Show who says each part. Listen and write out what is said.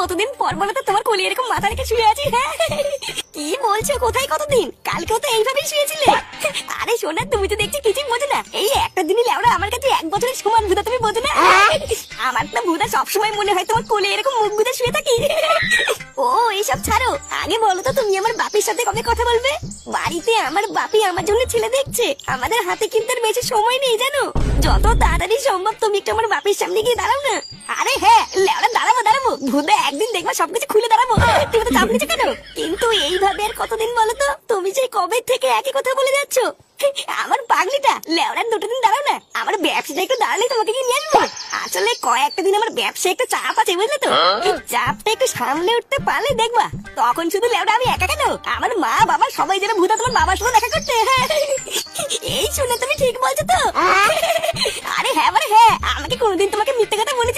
Speaker 1: কতদিন পর বলো তো তোমার কোলে এরকম মাথা রেখে শুয়ে আছি। হ্যাঁ কি বলছো, কোথায় কতদিন? কালকেও তো এইভাবেই শুয়েছিলে। আরে শোনা, তুমি তো দেখছি কিছুই বোঝো না। এই একটা দিনই লেওড়া আমার কাছে 1 বছরের সমান। ভুদা তুমি বোঝো না? আমার না ভুদা সবসময় মনে হয় তোমার কোলে এরকম মুখ গুঁজে শুয়ে থাকি। ও এইসব ছাড়ো, আগে বলো তো তুমি আমার বাপির সাথে কবে কথা বলবে? বাড়িতে আমার বাপি আমার জন্য ছেলে দেখছে। আমাদের হাতে কিন্তু আর বেশি সময় নেই জানো। যত তাড়াতাড়ি সম্ভব তুমি একটু আমার বাপির সামনে গিয়ে দাঁড়াও না। আরে হ্যাঁ লেওড়া, দাঁড়াবো ভুদা, একদিন দেখবা সবকিছু খুলে দাঁড়াবো। তুমি তো চাপ নিচ্ছ কেন? কিন্তু এইভাবে আর কতদিন বলো তো? তুমি যে কবে থেকে একই কথা বলে যাচ্ছ। আমার পাগলিটা লেওড়ার 2 দিন দাঁড়াও না, আমার ব্যবসাটা একটু দাঁড়ালে তোমাকে কি নিয়ে আসবো। আসলে কয়েকটা দিন আমার ব্যবসায় একটু চাপ আছে বুঝলে তো। এই চাপটা একটু সামলে উঠতে পারলে দেখবা তখন শুধু লেওড়া আমি একা কেন, আমার মা বাবা সবাই যেন ভূতা তোমার বাবার সঙ্গে দেখা করতে। এই শুনে তুমি ঠিক বলছো তো? আরে হ্যাঁ মানে হ্যাঁ, আমাকে কোনোদিন তোমাকে মিথ্যে কথা মনে